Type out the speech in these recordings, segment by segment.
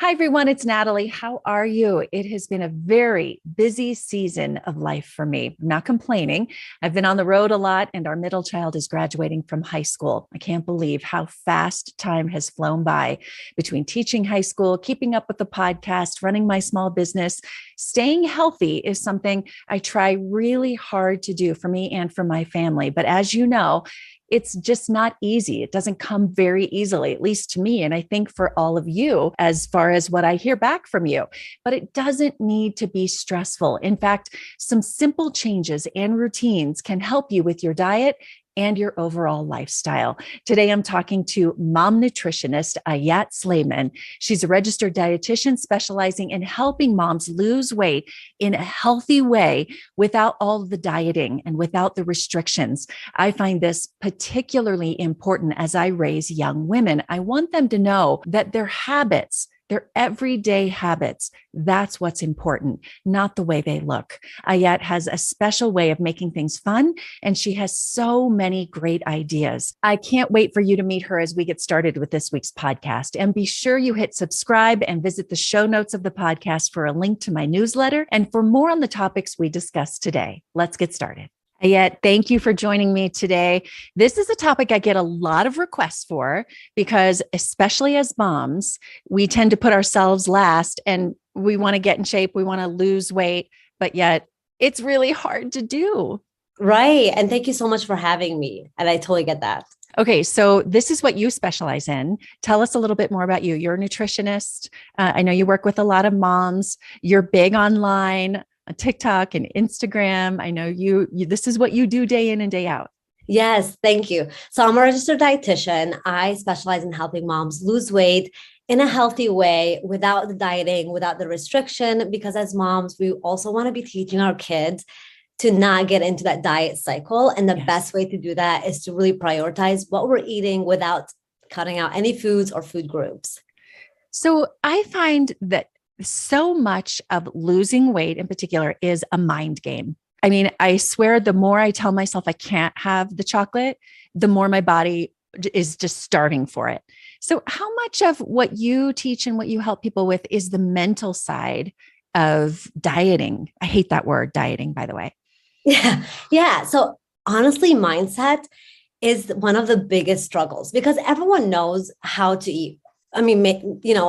Hi, everyone. It's Natalie. How are you? It has been a very busy season of life for me. I'm not complaining. I've been on the road a lot, and our middle child is graduating from high school. I can't believe how fast time has flown by between teaching high school, keeping up with the podcast, running my small business. Staying healthy is something I try really hard to do for me and for my family. But as you know, it's just not easy. It doesn't come very easily, at least to me. And I think for all of you, as far as what I hear back from you, but it doesn't need to be stressful. In fact, some simple changes and routines can help you with your diet and your overall lifestyle. Today, I'm talking to mom nutritionist Ayat Sleymann. She's a registered dietitian specializing in helping moms lose weight in a healthy way without all the dieting and without the restrictions. I find this particularly important as I raise young women. I want them to know that their habits, their everyday habits, that's what's important, not the way they look. Ayat has a special way of making things fun, and she has so many great ideas. I can't wait for you to meet her as we get started with this week's podcast. And be sure you hit subscribe and visit the show notes of the podcast for a link to my newsletter and for more on the topics we discussed today. Let's get started. Ayat, thank you for joining me today. This is a topic I get a lot of requests for because, especially as moms, we tend to put ourselves last and we want to get in shape. We want to lose weight, but yet it's really hard to do. Right. And thank you so much for having me. And I totally get that. Okay, so this is what you specialize in. Tell us a little bit more about you. You're a nutritionist. I know you work with a lot of moms. You're big online. TikTok and Instagram. I know you, this is what you do day in and day out. Yes, thank you. So I'm a registered dietitian. I specialize in helping moms lose weight in a healthy way without the dieting, without the restriction, because as moms, we also want to be teaching our kids to not get into that diet cycle. And the best way to do that is to really prioritize what we're eating without cutting out any foods or food groups. So I find that so much of losing weight in particular is a mind game. I mean, I swear the more I tell myself I can't have the chocolate, the more my body is just starving for it. So how much of what you teach and what you help people with is the mental side of dieting? I hate that word, dieting, by the way. Yeah. So honestly, mindset is one of the biggest struggles because everyone knows how to eat. I mean,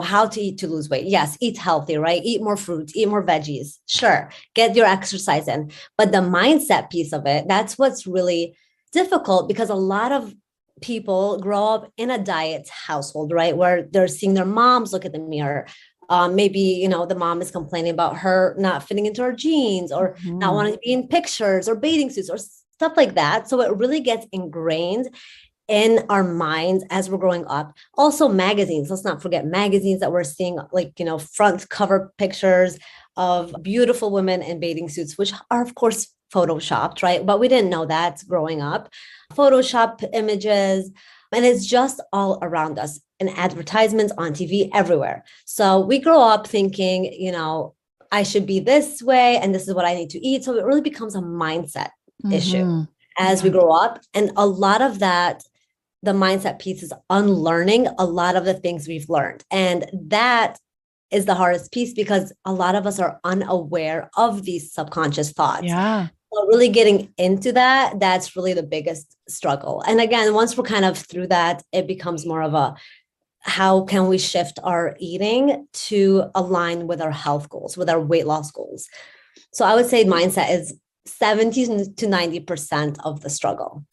how to eat to lose weight. Yes, eat healthy, right? Eat more fruits, eat more veggies. Sure, get your exercise in. But the mindset piece of it, that's what's really difficult because a lot of people grow up in a diet household, right? Where they're seeing their moms look at the mirror. Maybe, the mom is complaining about her not fitting into her jeans or not wanting to be in pictures or bathing suits or stuff like that. So it really gets ingrained in our minds as we're growing up. Also magazines, let's not forget magazines that we're seeing, front cover pictures of beautiful women in bathing suits, which are of course photoshopped, right? But we didn't know that growing up. Photoshop images, and it's just all around us in advertisements, on TV, everywhere. So we grow up thinking, I should be this way and this is what I need to eat. So it really becomes a mindset issue as we grow up. And a lot of that, the mindset piece is unlearning a lot of the things we've learned. And that is the hardest piece because a lot of us are unaware of these subconscious thoughts. Yeah. So really getting into that, that's really the biggest struggle. And again, once we're kind of through that, it becomes more of a, how can we shift our eating to align with our health goals, with our weight loss goals? So I would say mindset is 70 to 90% of the struggle.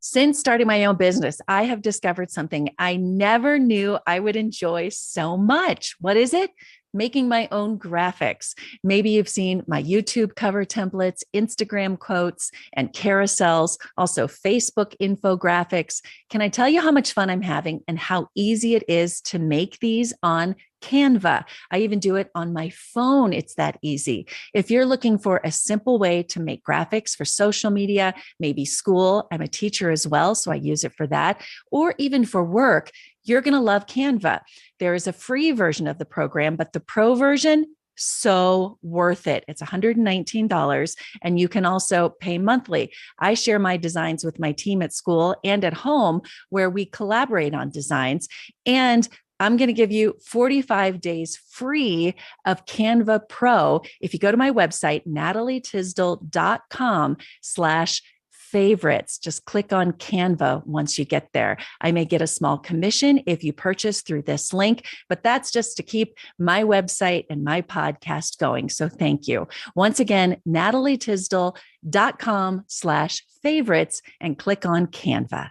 Since starting my own business, I have discovered something I never knew I would enjoy so much. What is it? Making my own graphics. Maybe you've seen my YouTube cover templates, Instagram quotes, and carousels, also Facebook infographics. Can I tell you how much fun I'm having and how easy it is to make these on Canva? I even do it on my phone. It's that easy. If you're looking for a simple way to make graphics for social media, maybe school, I'm a teacher as well, so I use it for that, or even for work, you're going to love Canva. There is a free version of the program, but the pro version, so worth it. It's $119, and you can also pay monthly. I share my designs with my team at school and at home, where we collaborate on designs. And I'm going to give you 45 days free of Canva Pro if you go to my website, natalietysdal.com/favorites. Just click on Canva once you get there. I may get a small commission if you purchase through this link, but that's just to keep my website and my podcast going. So thank you. Once again, natalietysdal.com/favorites and click on Canva.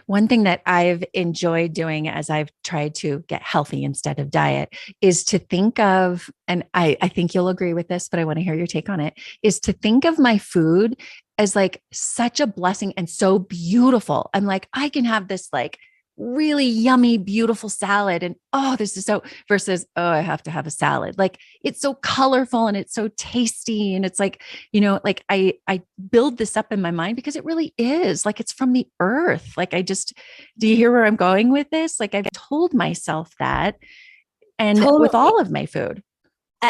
One thing that I've enjoyed doing as I've tried to get healthy instead of diet is to think of, and I think you'll agree with this, but I want to hear your take on it, is to think of my food as like such a blessing and so beautiful. I'm like, I can have this like really yummy, beautiful salad. And oh, this is so versus, oh, I have to have a salad. Like it's so colorful and it's so tasty. And it's like, like I build this up in my mind because it really is like, it's from the earth. Like do you hear where I'm going with this? Like I've told myself that, and Totally. with all of my food.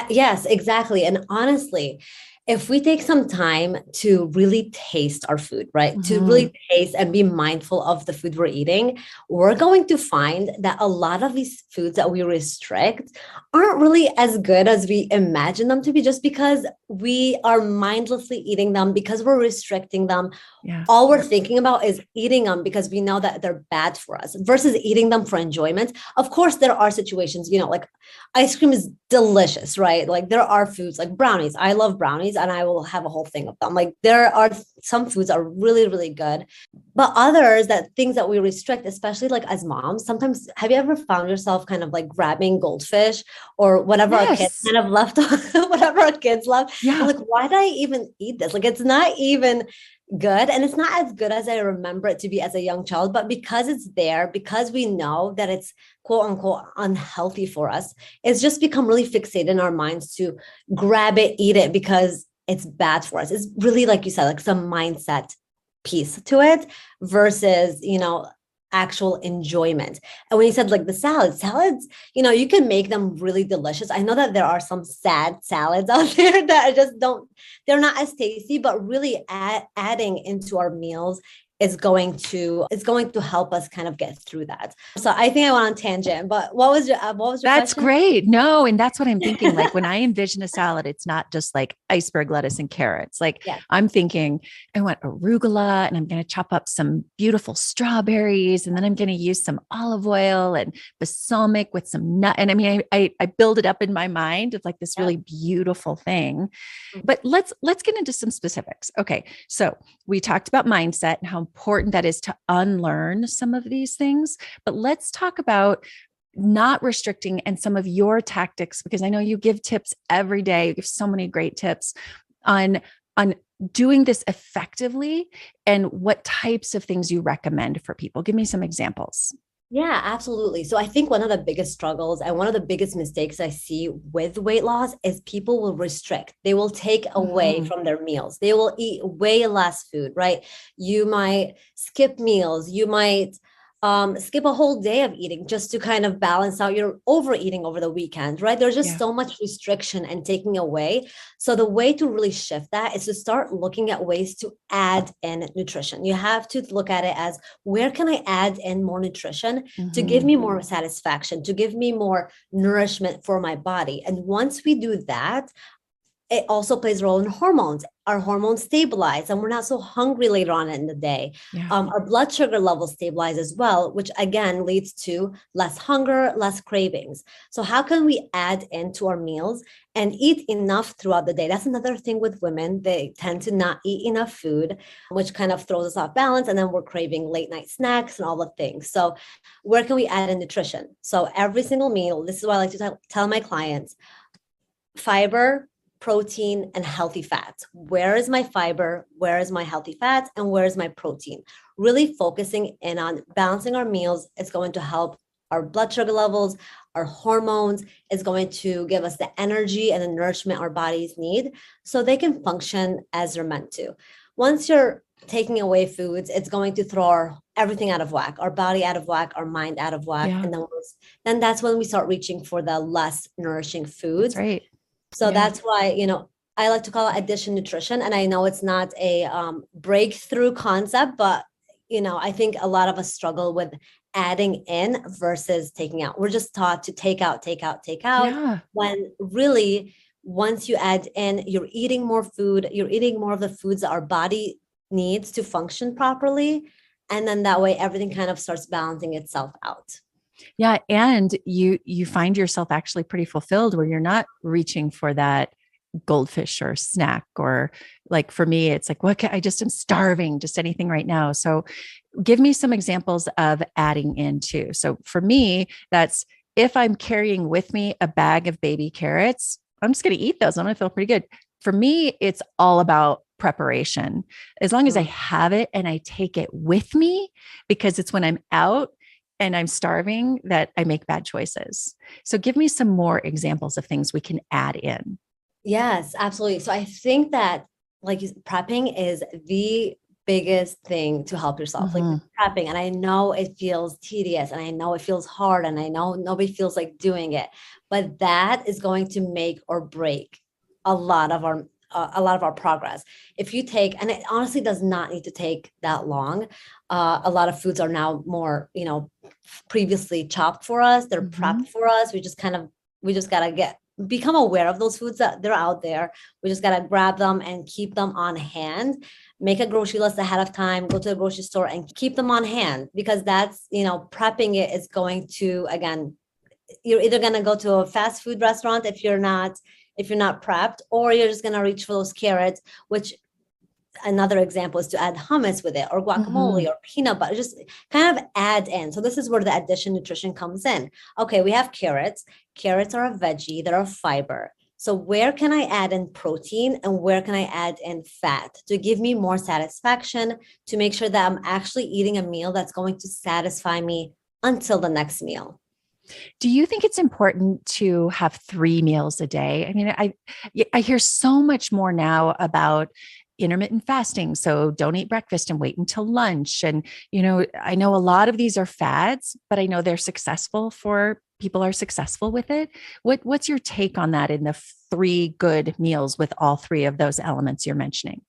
Yes, exactly. And honestly, if we take some time to really taste our food, right? To really taste and be mindful of the food we're eating, we're going to find that a lot of these foods that we restrict aren't really as good as we imagine them to be, just because we are mindlessly eating them, because we're restricting them. Yeah. All we're thinking about is eating them because we know that they're bad for us versus eating them for enjoyment. Of course, there are situations, like ice cream is delicious, right? Like there are foods like brownies. I love brownies and I will have a whole thing of them. Like there are some foods are really, really good, but others, that things that we restrict, especially like as moms, sometimes have you ever found yourself kind of like grabbing goldfish or whatever our kids kind of left on, whatever our kids love? Yeah. I'm like, why did I even eat this? Like, it's not even good. And it's not as good as I remember it to be as a young child, but because it's there, because we know that it's quote unquote unhealthy for us, it's just become really fixated in our minds to grab it, eat it because it's bad for us. It's really, like you said, like some mindset piece to it versus, actual enjoyment. And when you said like the salads, you can make them really delicious. I know that there are some sad salads out there that they're not as tasty, but really adding into our meals is going to help us kind of get through that. So I think I went on tangent, but what was your That's question? great. No, and that's what I'm thinking. Like when I envision a salad, it's not just like iceberg lettuce and carrots. Like I'm thinking I want arugula and I'm going to chop up some beautiful strawberries, and then I'm going to use some olive oil and balsamic with some nut. And I mean, I build it up in my mind of like this really beautiful thing. But let's get into some specifics. Okay. So we talked about mindset and how important that is to unlearn some of these things, but let's talk about not restricting and some of your tactics, because I know you give tips every day. You give so many great tips on doing this effectively and what types of things you recommend for people. Give me some examples. Yeah, absolutely. So I think one of the biggest struggles and one of the biggest mistakes I see with weight loss is people will restrict. They will take away from their meals. They will eat way less food, right? You might skip meals. You might skip a whole day of eating just to kind of balance out your overeating over the weekend, right? There's just so much restriction and taking away. So the way to really shift that is to start looking at ways to add in nutrition. You have to look at it as, where can I add in more nutrition to give me more satisfaction, to give me more nourishment for my body? And once we do that, it also plays a role in hormones. Our hormones stabilize and we're not so hungry later on in the day. Our blood sugar levels stabilize as well, which again leads to less hunger, less cravings. So how can we add into our meals and eat enough throughout the day? That's another thing with women. They tend to not eat enough food, which kind of throws us off balance. And then we're craving late night snacks and all the things. So where can we add in nutrition? So every single meal, this is what I like to tell my clients: fiber, protein, and healthy fats. Where is my fiber? Where is my healthy fats? And where is my protein? Really focusing in on balancing our meals is going to help our blood sugar levels, our hormones. Is going to give us the energy and the nourishment our bodies need so they can function as they're meant to. Once you're taking away foods, it's going to throw our everything out of whack, our body out of whack, our mind out of whack. Yeah. And then that's when we start reaching for the less nourishing foods. That's right. So that's why, I like to call it addition nutrition. And I know it's not a breakthrough concept, but, I think a lot of us struggle with adding in versus taking out. We're just taught to take out, take out, take out. Yeah. When really, once you add in, you're eating more food, you're eating more of the foods that our body needs to function properly. And then that way, everything kind of starts balancing itself out. Yeah. And you find yourself actually pretty fulfilled where you're not reaching for that goldfish or snack, or like for me, it's like, I just am starving, just anything right now. So give me some examples of adding in too. So for me, that's if I'm carrying with me a bag of baby carrots, I'm just going to eat those. I'm going to feel pretty good. For me, it's all about preparation. As long as I have it and I take it with me, because it's when I'm out and I'm starving that I make bad choices. So give me some more examples of things we can add in. Yes, absolutely. So I think that prepping is the biggest thing to help yourself, prepping. And I know it feels tedious and I know it feels hard and I know nobody feels like doing it, but that is going to make or break a lot of our progress. If you take, and it honestly does not need to take that long. A lot of foods are now more, previously chopped for us. They're prepped for us. We just gotta become aware of those foods that they're out there. We just got to grab them and keep them on hand, make a grocery list ahead of time, go to the grocery store and keep them on hand, because that's, prepping it is going to, again, you're either going to go to a fast food restaurant if you're not prepped, or you're just going to reach for those carrots, which another example is to add hummus with it, or guacamole or peanut butter, just kind of add in. So this is where the addition nutrition comes in. Okay, we have carrots. Carrots are a veggie, they're a fiber. So where can I add in protein and where can I add in fat to give me more satisfaction, to make sure that I'm actually eating a meal that's going to satisfy me until the next meal? Do you think it's important to have 3 meals a day? I mean, I hear so much more now about intermittent fasting. So don't eat breakfast and wait until lunch. And, I know a lot of these are fads, but I know they're successful for people are successful with it. What's your take on that in the 3 good meals with all 3 of those elements you're mentioning?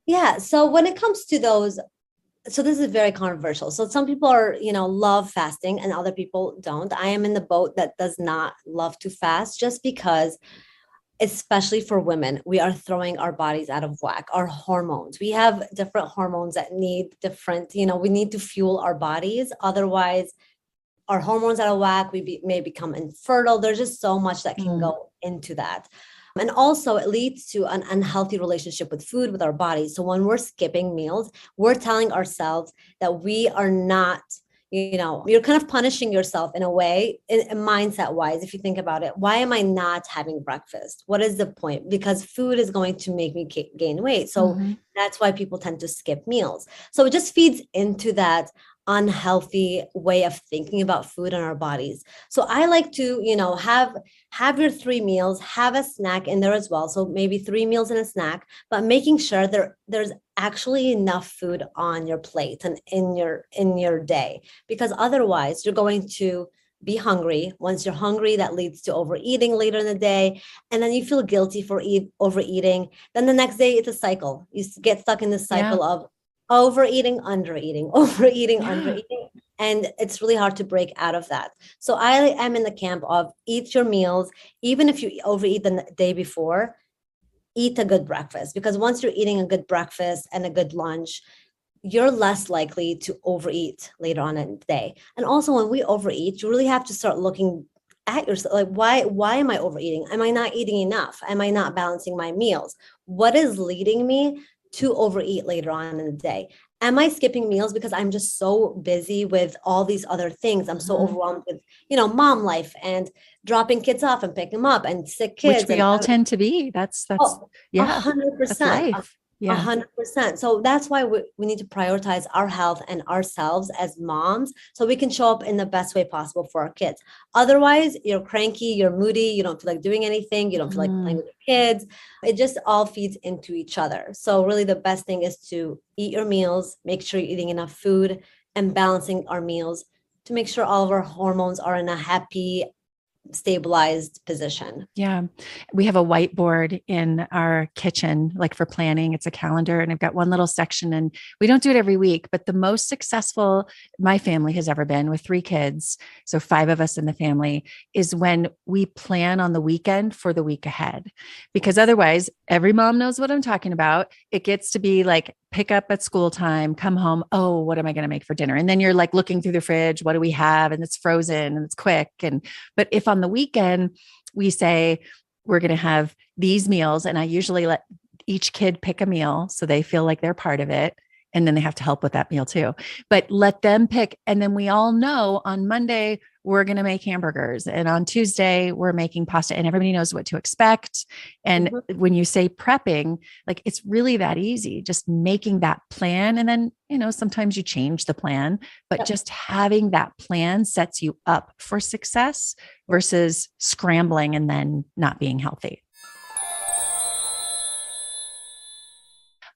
Yeah. So when it comes to those, so this is very controversial. So some people are, love fasting and other people don't. I am in the boat that does not love to fast, just because, especially for women, we are throwing our bodies out of whack. Our hormones, we have different hormones that need different, we need to fuel our bodies. Otherwise, our hormones out of whack, we may become infertile. There's just so much that can go into that. And also it leads to an unhealthy relationship with food, with our bodies. So when we're skipping meals, we're telling ourselves that we are not, you're kind of punishing yourself in a way, mindset wise, if you think about it. Why am I not having breakfast? What is the point? Because food is going to make me gain weight. So that's why people tend to skip meals. So it just feeds into that unhealthy way of thinking about food and our bodies. So I like to, have your 3 meals, have a snack in there as well. So maybe 3 meals and a snack, but making sure there's actually enough food on your plate and in your day, because otherwise you're going to be hungry. Once you're hungry, that leads to overeating later in the day. And then you feel guilty for overeating. Then the next day it's a cycle. You get stuck in this cycle of overeating, undereating, overeating, undereating. And it's really hard to break out of that. So I am in the camp of eat your meals. Even if you overeat the day before, eat a good breakfast, because once you're eating a good breakfast and a good lunch, you're less likely to overeat later on in the day. And also when we overeat, you really have to start looking at yourself, like, why am I overeating? Am I not eating enough? Am I not balancing my meals? What is leading me to overeat later on in the day? Am I skipping meals because I'm just so busy with all these other things? I'm so overwhelmed with, mom life and dropping kids off and picking them up and sick kids. Which we all tend to be. That's 100%. That's life. 100%. So that's why we need to prioritize our health and ourselves as moms, so we can show up in the best way possible for our kids. Otherwise, you're cranky, you're moody, you don't feel like doing anything, you don't feel like playing with your kids. It just all feeds into each other. So really the best thing is to eat your meals, make sure you're eating enough food, and balancing our meals to make sure all of our hormones are in a happy, stabilized position. Yeah. We have a whiteboard in our kitchen, like for planning. It's a calendar, and I've got one little section, and we don't do it every week, but the most successful my family has ever been with 3 kids, so 5 of us in the family, is when we plan on the weekend for the week ahead. Because otherwise, every mom knows what I'm talking about. It gets to be like, pick up at school time, come home. Oh, what am I going to make for dinner? And then you're like looking through the fridge. What do we have? And it's frozen and it's quick. But if on the weekend we say we're going to have these meals, and I usually let each kid pick a meal so they feel like they're part of it. And then they have to help with that meal too, but let them pick. And then we all know on Monday, we're going to make hamburgers. And on Tuesday, we're making pasta, and everybody knows what to expect. And when you say prepping, like it's really that easy, just making that plan. And then, sometimes you change the plan, but just having that plan sets you up for success versus scrambling and then not being healthy.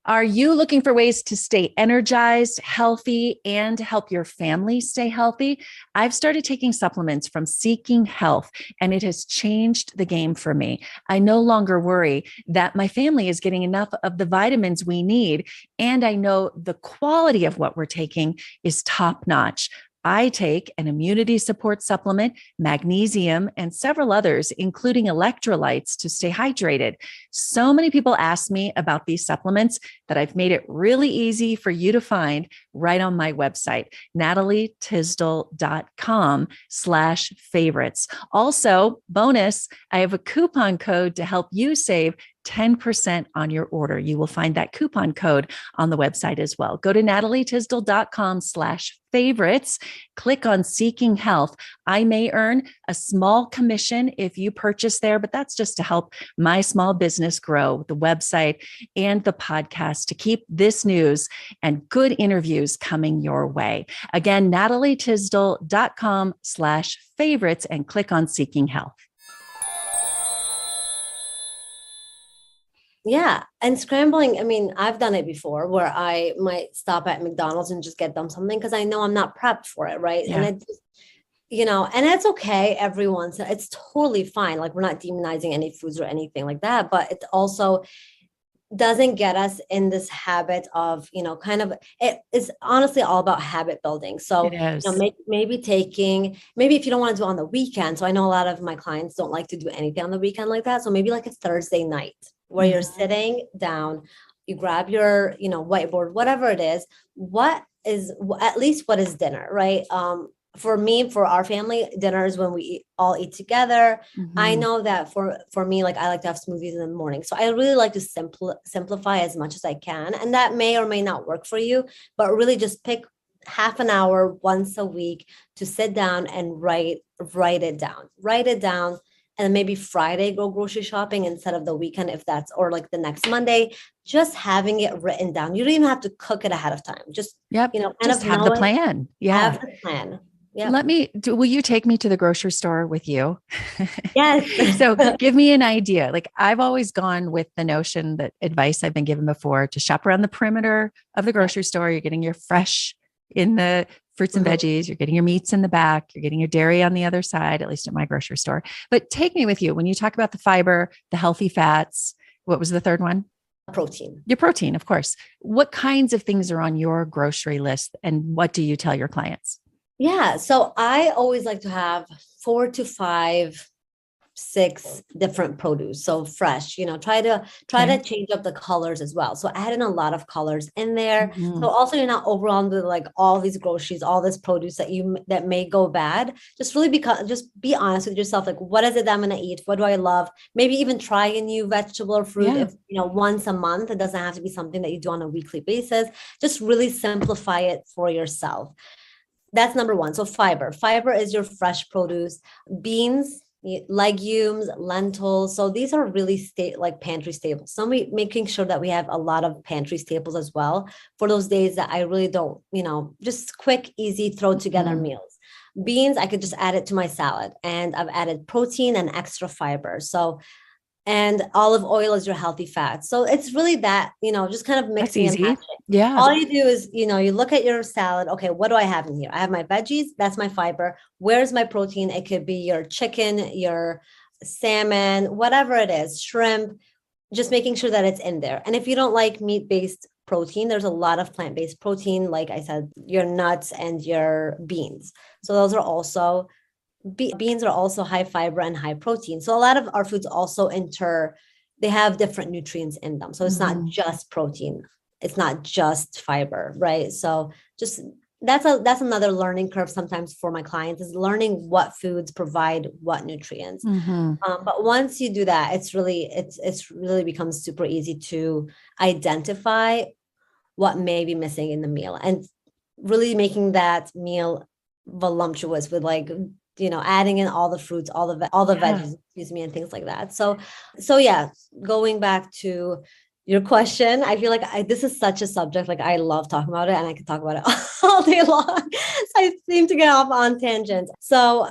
Are you looking for ways to stay energized, healthy, and help your family stay healthy? I've started taking supplements from Seeking Health, and it has changed the game for me. I no longer worry that my family is getting enough of the vitamins we need, and I know the quality of what we're taking is top notch. I take an immunity support supplement, magnesium, and several others, including electrolytes, to stay hydrated. So many people ask me about these supplements that I've made it really easy for you to find right on my website, natalietisdall.com/favorites. Also, bonus, I have a coupon code to help you save 10% on your order. You will find that coupon code on the website as well. Go to natalietisdall.com/favorites. Click on Seeking Health. I may earn a small commission if you purchase there, but that's just to help my small business grow, the website and the podcast, to keep this news and good interviews coming your way. Again, natalietisdall.com/favorites and click on Seeking Health. Yeah. And scrambling, I mean, I've done it before where I might stop at McDonald's and just get them something because I know I'm not prepped for it. Right. Yeah. And it just, and it's okay every once. It's totally fine. Like we're not demonizing any foods or anything like that, but it also doesn't get us in this habit of, it is honestly all about habit building. So, It is. maybe if you don't want to do it on the weekend. So I know a lot of my clients don't like to do anything on the weekend like that. So maybe like a Thursday night where you're sitting down, you grab your, whiteboard, whatever it is, what is dinner, right? For me, for our family, dinner is when we all eat together. I know that for me, like I like to have smoothies in the morning. So I really like to simplify as much as I can. And that may or may not work for you, but really just pick half an hour once a week to sit down and write it down. And then maybe Friday, go grocery shopping instead of the weekend, or like the next Monday, just having it written down. You don't even have to cook it ahead of time. Just, have the plan. Yeah. Have the plan. Yep. Will you take me to the grocery store with you? Yes. So give me an idea. Like I've always gone with the notion that advice I've been given before to shop around the perimeter of the grocery store. You're getting your fresh in the fruits and veggies. You're getting your meats in the back. You're getting your dairy on the other side, at least at my grocery store. But take me with you when you talk about the fiber, the healthy fats. What was the third one? Protein. Your protein, of course. What kinds of things are on your grocery list, and what do you tell your clients? Yeah. So I always like to have 4 to 5, 6 different produce. So fresh, try to change up the colors as well. So add in a lot of colors in there. So also you're not overwhelmed with like all these groceries, all this produce that may go bad. Just really just be honest with yourself. Like, what is it that I'm going to eat? What do I love? Maybe even try a new vegetable or fruit if, once a month. It doesn't have to be something that you do on a weekly basis. Just really simplify it for yourself. That's number one. So fiber is your fresh produce, beans, legumes, lentils. So these are really like pantry staples. So making sure that we have a lot of pantry staples as well for those days that I really don't, just quick, easy, throw together meals. Beans, I could just add it to my salad, and I've added protein and extra fiber. So and olive oil is your healthy fat. So it's really that, just kind of That's mixing and easy. matching. Yeah. All you do is, you look at your salad. Okay, what do I have in here? I have my veggies. That's my fiber. Where's my protein? It could be your chicken, your salmon, whatever it is, shrimp, just making sure that it's in there. And if you don't like meat-based protein, there's a lot of plant-based protein. Like I said, your nuts and your beans. So those are also beans are also high fiber and high protein. So a lot of our foods also they have different nutrients in them. So it's not just protein. It's not just fiber, right? So just that's another learning curve sometimes for my clients, is learning what foods provide what nutrients. But once you do that, it's really becomes super easy to identify what may be missing in the meal, and really making that meal voluptuous with, like, adding in all the fruits, all the veggies, excuse me, and things like that. So yeah, going back to your question, I feel like this is such a subject. Like, I love talking about it, and I could talk about it all day long. So I seem to get off on tangents. So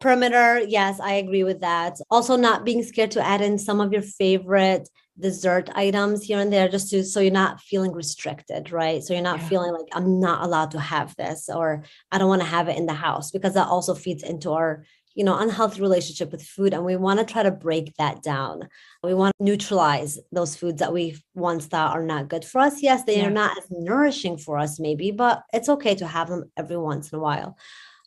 perimeter, yes, I agree with that. Also, not being scared to add in some of your favorite dessert items here and there, just so you're not feeling restricted, right? So you're not feeling like, I'm not allowed to have this, or I don't want to have it in the house, because that also feeds into our unhealthy relationship with food. And we want to try to break that down. We want to neutralize those foods that we once thought are not good for us. Yes, they are not as nourishing for us maybe, but it's okay to have them every once in a while.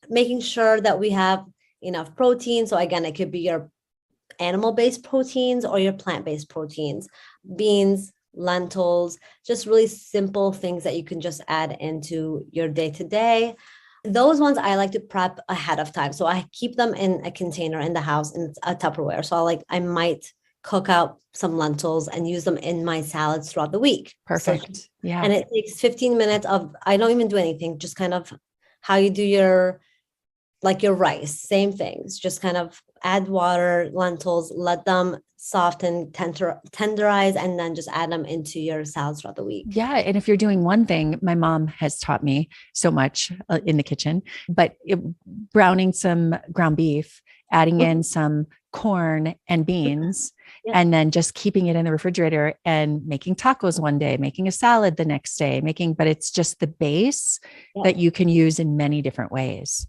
Making sure that we have enough protein. So again, it could be your animal-based proteins or your plant-based proteins, beans, lentils, just really simple things that you can just add into your day-to-day. Those ones I like to prep ahead of time. So I keep them in a container in the house, in a Tupperware. So I might cook out some lentils and use them in my salads throughout the week. Perfect. So, and it takes 15 minutes of, I don't even do anything, just kind of how you do your rice, same things, just kind of add water, lentils, let them soften, tenderize, and then just add them into your salads throughout the week. Yeah. And if you're doing one thing, my mom has taught me so much in the kitchen, but browning some ground beef, adding in some corn and beans, and then just keeping it in the refrigerator and making tacos one day, making a salad the next day, but it's just the base that you can use in many different ways.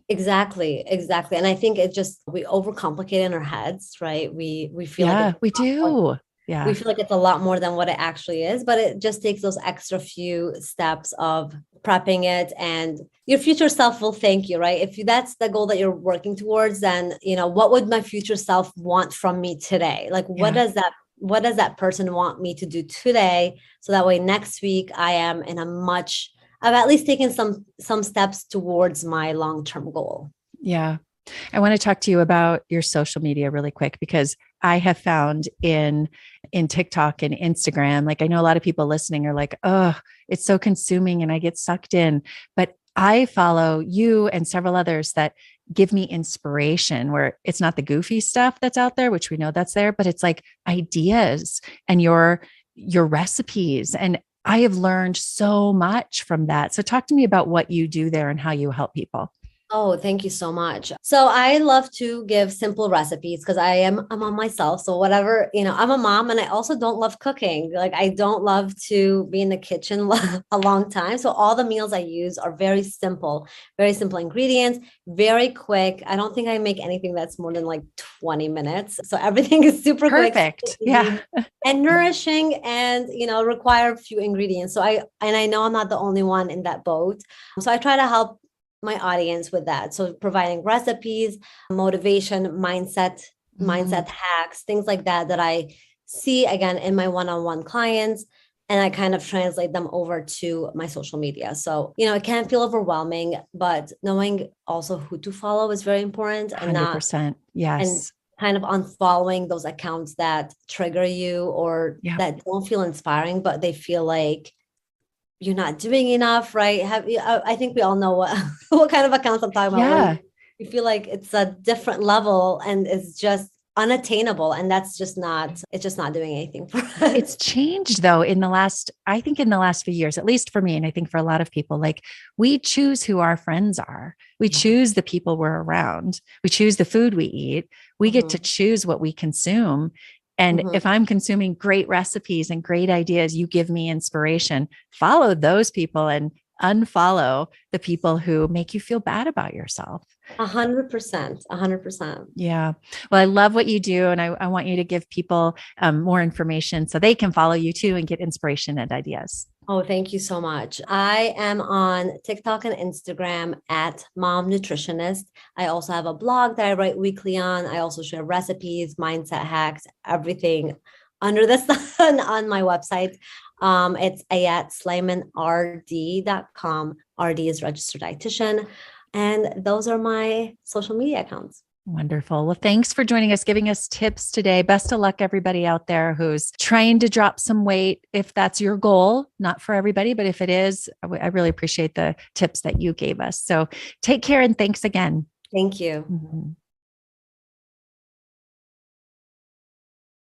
Exactly. And I think we overcomplicate in our heads, right? We feel like we do. Yeah. We feel like it's a lot more than what it actually is, but it just takes those extra few steps of prepping it, and your future self will thank you, right? If that's the goal that you're working towards, then, what would my future self want from me today? Like, what does that person want me to do today? So that way next week I am in I've at least taken some steps towards my long-term goal. Yeah. I want to talk to you about your social media really quick, because I have found in TikTok and Instagram, like, I know a lot of people listening are like, oh, it's so consuming and I get sucked in, but I follow you and several others that give me inspiration, where it's not the goofy stuff that's out there, which we know that's there, but it's like ideas and your recipes. And I have learned so much from that. So talk to me about what you do there and how you help people. Oh, thank you so much. So I love to give simple recipes because I'm a mom myself. So whatever, I'm a mom, and I also don't love cooking. Like, I don't love to be in the kitchen a long time. So all the meals I use are very simple ingredients, very quick. I don't think I make anything that's more than like 20 minutes. So everything is super perfect. Quick, yeah, and nourishing, and require a few ingredients. So I know I'm not the only one in that boat. So I try to help my audience with that. So providing recipes, motivation, mindset hacks, things like that I see again in my one-on-one clients, and I kind of translate them over to my social media. So, it can feel overwhelming, but knowing also who to follow is very important, and 100%. Yes. And kind of unfollowing those accounts that trigger you or that don't feel inspiring, but they feel like you're not doing enough, right? I think we all know what kind of accounts I'm talking about. Yeah. You feel like it's a different level, and it's just unattainable. And that's just not, it's just not doing anything for us. It's changed though I think in the last few years, at least for me, and I think for a lot of people, like we choose who our friends are. We choose the people we're around. We choose the food we eat. We get to choose what we consume. And if I'm consuming great recipes and great ideas, you give me inspiration, follow those people and unfollow the people who make you feel bad about yourself. 100%, 100%. Yeah. Well, I love what you do. And I want you to give people more information so they can follow you too and get inspiration and ideas. Oh, thank you so much. I am on TikTok and Instagram at Mom Nutritionist. I also have a blog that I write weekly on. I also share recipes, mindset hacks, everything under the sun on my website. It's ayatsleymannrd.com. RD is registered dietitian. And those are my social media accounts. Wonderful. Well, thanks for joining us, giving us tips today. Best of luck, everybody out there who's trying to drop some weight. If that's your goal, not for everybody, but if it is, I really appreciate the tips that you gave us. So take care and thanks again. Thank you. Mm-hmm.